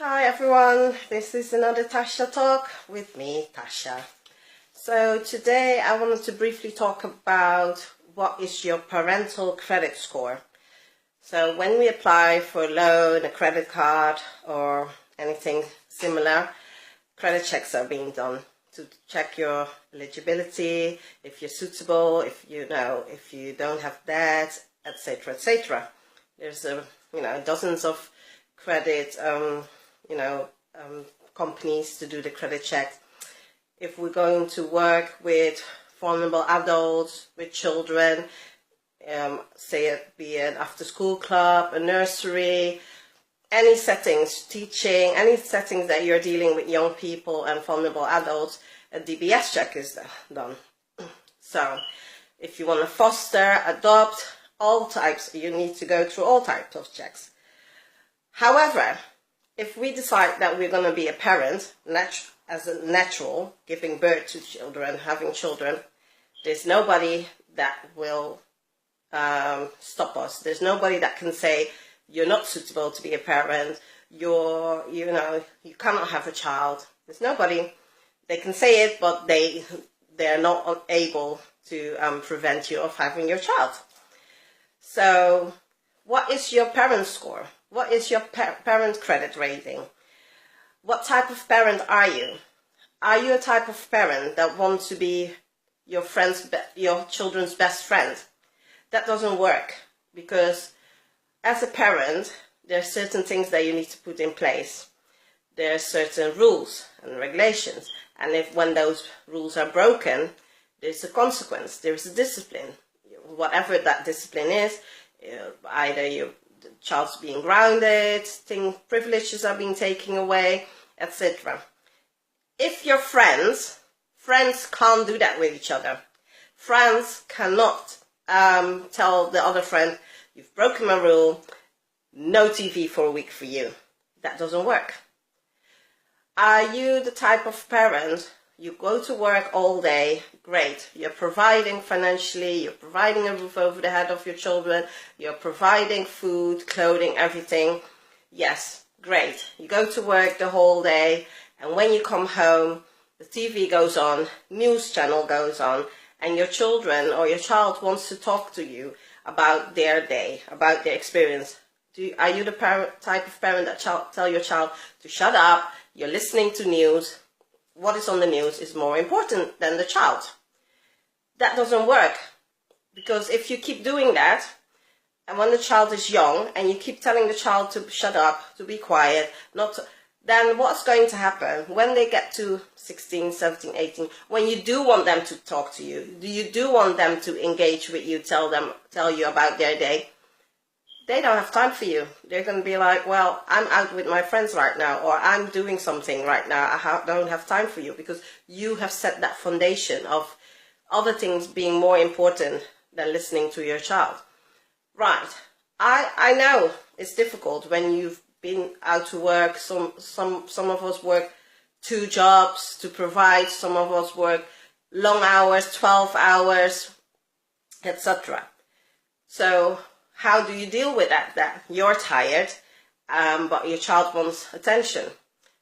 Hi everyone, this is another Tasha Talk with me, Tasha. So today I wanted to briefly talk about what is your parental credit score. So when we apply for a loan, a credit card or anything similar, credit checks are being done to check your eligibility, if you're suitable, if you don't have debt, etc., etc. There's dozens of credit companies to do the credit check. If we're going to work with vulnerable adults, with children, say it be an after-school club, a nursery, any settings, teaching, any settings that you're dealing with young people and vulnerable adults, a DBS check is done. So if you want to foster, adopt, all types, you need to go through all types of checks. However, if we decide that we're going to be a parent, as a natural, giving birth to children, having children, there's nobody that will stop us. There's nobody that can say, you're not suitable to be a parent, you cannot have a child. There's nobody. They can say it, but they're not able to prevent you of having your child. So what is your parent score? What is your parent credit rating? What type of parent are you? Are you a type of parent that wants to be your children's best friend? That doesn't work, because as a parent, there are certain things that you need to put in place. There are certain rules and regulations, and when those rules are broken, there's a consequence, there's a discipline. Whatever that discipline is, either the child's being grounded, privileges are being taken away, etc. If you're friends can't do that with each other. Friends cannot tell the other friend, you've broken my rule, no TV for a week for you. That doesn't work. Are you the type of parent, you go to work all day, great, you're providing financially, you're providing a roof over the head of your children, you're providing food, clothing, everything. Yes, great. You go to work the whole day, and when you come home, the TV goes on, news channel goes on, and your children or your child wants to talk to you about their day, about their experience. Are you the type of parent that tell your child to shut up, you're listening to news, what is on the news is more important than the child? That doesn't work, because if you keep doing that, and when the child is young, and you keep telling the child to shut up, to be quiet, then what's going to happen when they get to 16, 17, 18, when you do want them to talk to you, you do want them to engage with you, tell you about their day, they don't have time for you. They're going to be like, well, I'm out with my friends right now, or I'm doing something right now. I don't have time for you, because you have set that foundation of other things being more important than listening to your child. Right. I know it's difficult when you've been out to work. Some of us work 2 jobs to provide. Some of us work long hours, 12 hours, etc. So how do you deal with that you're tired, but your child wants attention?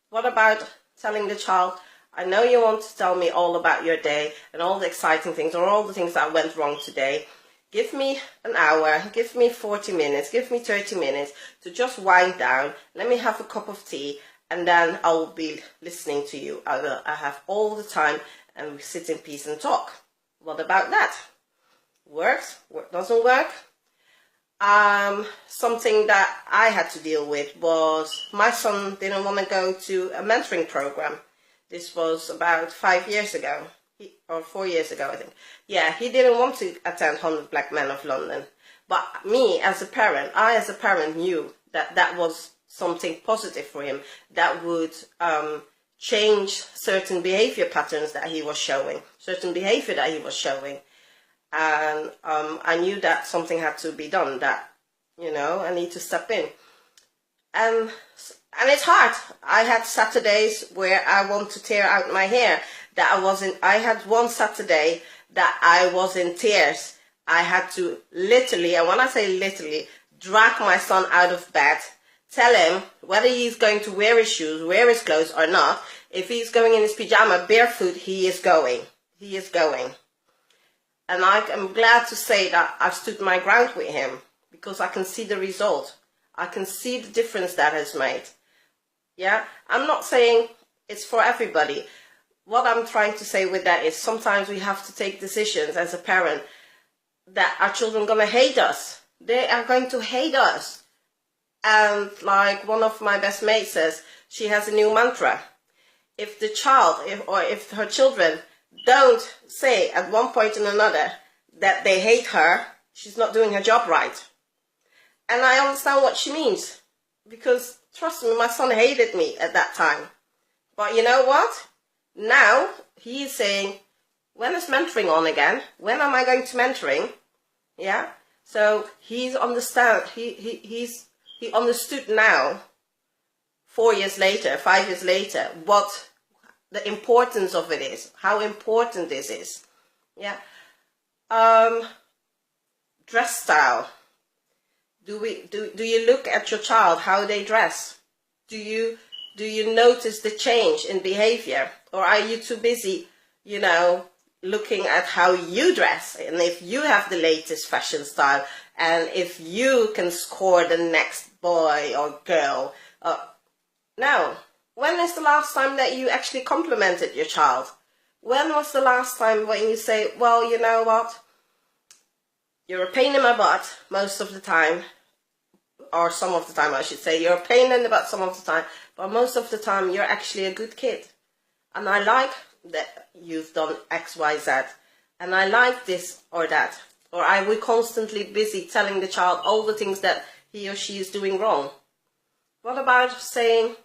What about telling the child, I know you want to tell me all about your day and all the exciting things or all the things that went wrong today. Give me an hour, give me 40 minutes, give me 30 minutes to just wind down. Let me have a cup of tea, and then I'll be listening to you. I have all the time, and we sit in peace and talk. What about that? Works? Doesn't work? Something that I had to deal with was my son didn't want to go to a mentoring program. This was about 5 years ago, or 4 years ago, I think. Yeah, he didn't want to attend 100 Black Men of London. But me as a parent, I as a parent knew that was something positive for him, that would change certain behavior patterns that he was showing, And I knew that something had to be done, that, I need to step in. And it's hard. I had Saturdays where I want to tear out my hair. I had one Saturday that I was in tears. I had to literally, and when I say literally, drag my son out of bed, Tell him whether he's going to wear his shoes, wear his clothes or not. If he's going in his pyjama barefoot, he is going. He is going. And I am glad to say that I've stood my ground with him, because I can see the result. I can see the difference that has made. Yeah, I'm not saying it's for everybody. What I'm trying to say with that is sometimes we have to take decisions as a parent that our children are going to hate us. They are going to hate us. And like one of my best mates says, she has a new mantra. If the child, if her children don't say at one point or another that they hate her, she's not doing her job right. And I understand what she means, because trust me, my son hated me at that time. But you know what? Now he is saying, when is mentoring on again? When am I going to mentoring? Yeah. So he understood now, 4 years later, 5 years later, what the importance of it is, how important this is. Yeah. Dress style. Do you look at your child, how they dress? Do you notice the change in behavior? Or are you too busy, looking at how you dress, and if you have the latest fashion style, and if you can score the next boy or girl? No. When is the last time that you actually complimented your child? When was the last time when you say, well, you know what? You're a pain in my butt most of the time, or some of the time I should say. You're a pain in the butt some of the time, but most of the time you're actually a good kid. And I like that you've done X, Y, Z. And I like this or that. Or are we constantly busy telling the child all the things that he or she is doing wrong? What about saying,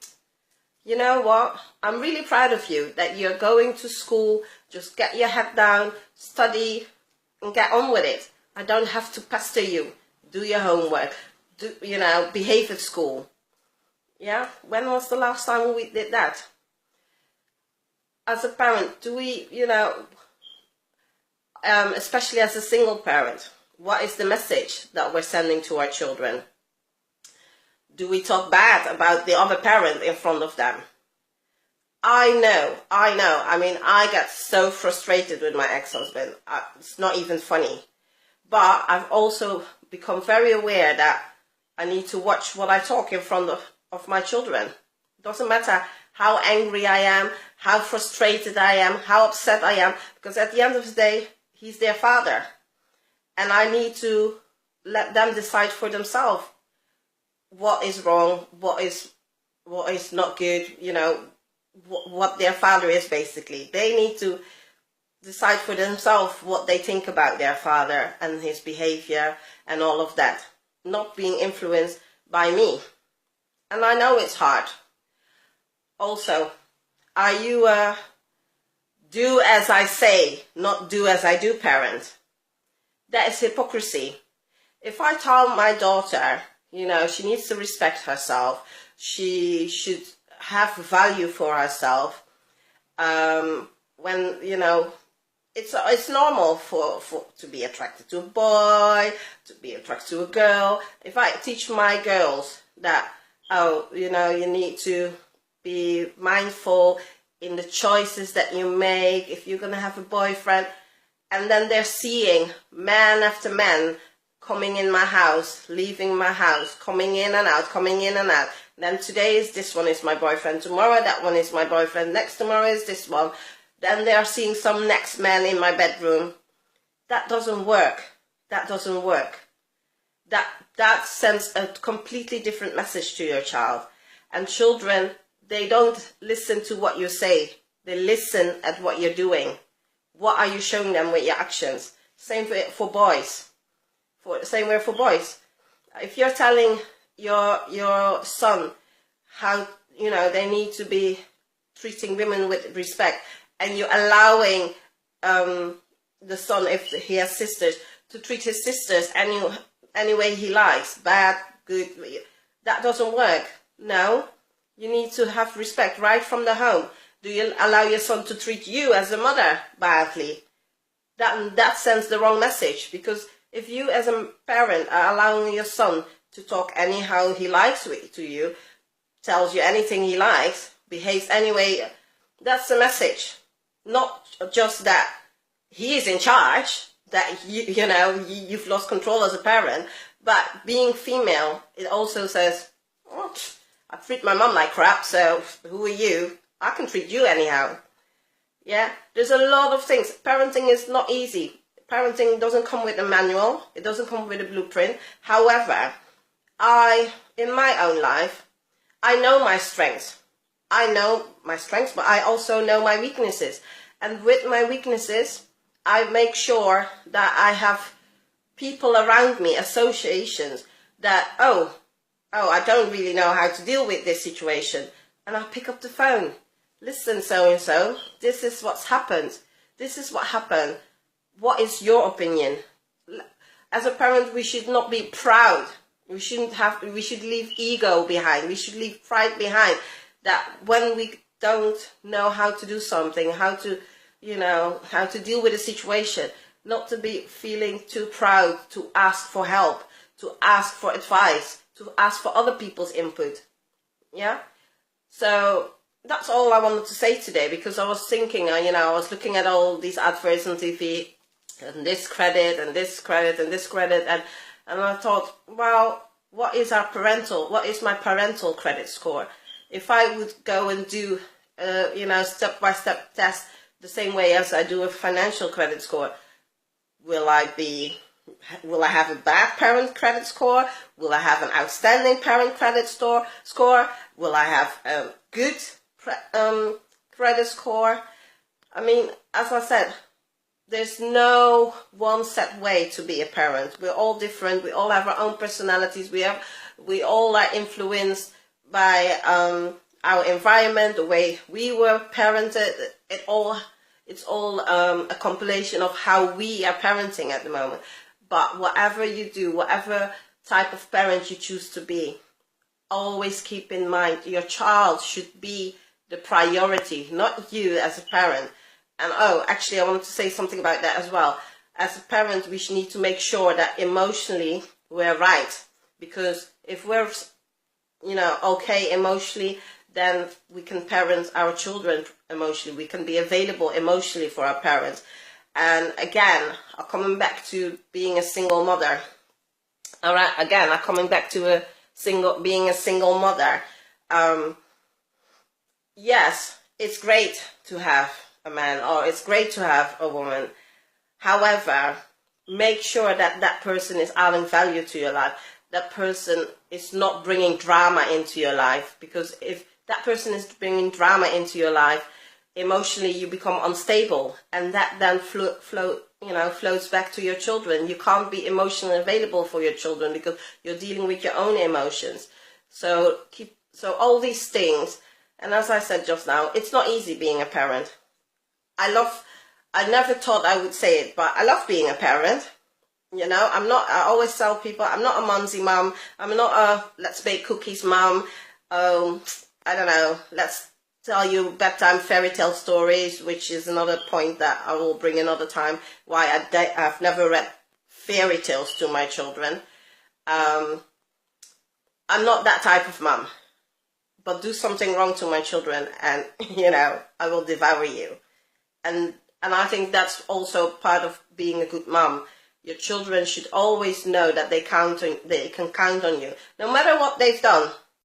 you know what, I'm really proud of you that you're going to school, just get your head down, study, and get on with it. I don't have to pester you. Do your homework. Behave at school. Yeah? When was the last time we did that? As a parent, do we, especially as a single parent, what is the message that we're sending to our children? Do we talk bad about the other parent in front of them? I know. I mean, I get so frustrated with my ex-husband. It's not even funny. But I've also become very aware that I need to watch what I talk in front of my children. It doesn't matter how angry I am, how frustrated I am, how upset I am, because at the end of the day, he's their father. And I need to let them decide for themselves what is wrong, what is not good, what their father is basically. They need to decide for themselves what they think about their father and his behavior and all of that, not being influenced by me. And I know it's hard. Also, are you a do as I say, not do as I do parent? That is hypocrisy. If I tell my daughter, she needs to respect herself, she should have value for herself, when, it's normal to be attracted to a boy, to be attracted to a girl. If I teach my girls that, you need to be mindful in the choices that you make if you're going to have a boyfriend, and then they're seeing man after man coming in my house, leaving my house, coming in and out, coming in and out. Then today is this one is my boyfriend, tomorrow that one is my boyfriend, next tomorrow is this one. Then they are seeing some next man in my bedroom. That doesn't work. That doesn't work. That sends a completely different message to your child. And children, they don't listen to what you say. They listen at what you're doing. What are you showing them with your actions? Same for boys. Same way for boys. If you're telling your son how they need to be treating women with respect, and you're allowing the son, if he has sisters, to treat his sisters any way he likes, bad, good, that doesn't work. No, you need to have respect right from the home. Do you allow your son to treat you as a mother badly? That sends the wrong message, because if you as a parent are allowing your son to talk anyhow he likes to you, tells you anything he likes, behaves anyway, that's the message. Not just that he is in charge, that you've lost control as a parent, but being female, it also says, oh, I treat my mom like crap, so who are you? I can treat you anyhow. Yeah, there's a lot of things. Parenting is not easy. Parenting doesn't come with a manual. It doesn't come with a blueprint. However, in my own life, I know my strengths. I know my strengths, but I also know my weaknesses. And with my weaknesses, I make sure that I have people around me, associations, that, oh, I don't really know how to deal with this situation. And I'll pick up the phone. Listen, so-and-so, this is what's happened. This is what happened. What is your opinion? As a parent, we should not be proud. We should leave ego behind. We should leave pride behind. That when we don't know how to do something, how to deal with a situation, not to be feeling too proud to ask for help, to ask for advice, to ask for other people's input. Yeah? So that's all I wanted to say today, because I was thinking, I was looking at all these adverts on TV, and this credit, and this credit, and this credit, and I thought, well, what is my parental credit score? If I would go and do, step-by-step test the same way as I do a financial credit score, will I have a bad parent credit score? Will I have an outstanding parent credit score? Will I have a good credit score? I mean, as I said, there's no one set way to be a parent. We're all different. We all have our own personalities. We all are influenced by our environment, the way we were parented. It's all a compilation of how we are parenting at the moment. But whatever you do, whatever type of parent you choose to be, always keep in mind your child should be the priority, not you as a parent. And actually, I wanted to say something about that as well. As a parent, we need to make sure that emotionally we're right. Because if we're, okay emotionally, then we can parent our children emotionally. We can be available emotionally for our parents. And again, coming back to being a single mother. All right, again, I'm coming back to being a single mother. Yes, it's great to have a man, or it's great to have a woman. However, make sure that that person is adding value to your life. That person is not bringing drama into your life, because if that person is bringing drama into your life, emotionally you become unstable, and that then flows back to your children. You can't be emotionally available for your children because you're dealing with your own emotions. So all these things, and as I said just now, it's not easy being a parent. I never thought I would say it, but I love being a parent. I always tell people, I'm not a mumsy mum. I'm not a let's bake cookies mum. I don't know, let's tell you bedtime fairy tale stories, which is another point that I will bring another time, why I've never read fairy tales to my children. I'm not that type of mum. But do something wrong to my children and, I will devour you. And I think that's also part of being a good mum. Your children should always know that they can count on you. No matter what they've done,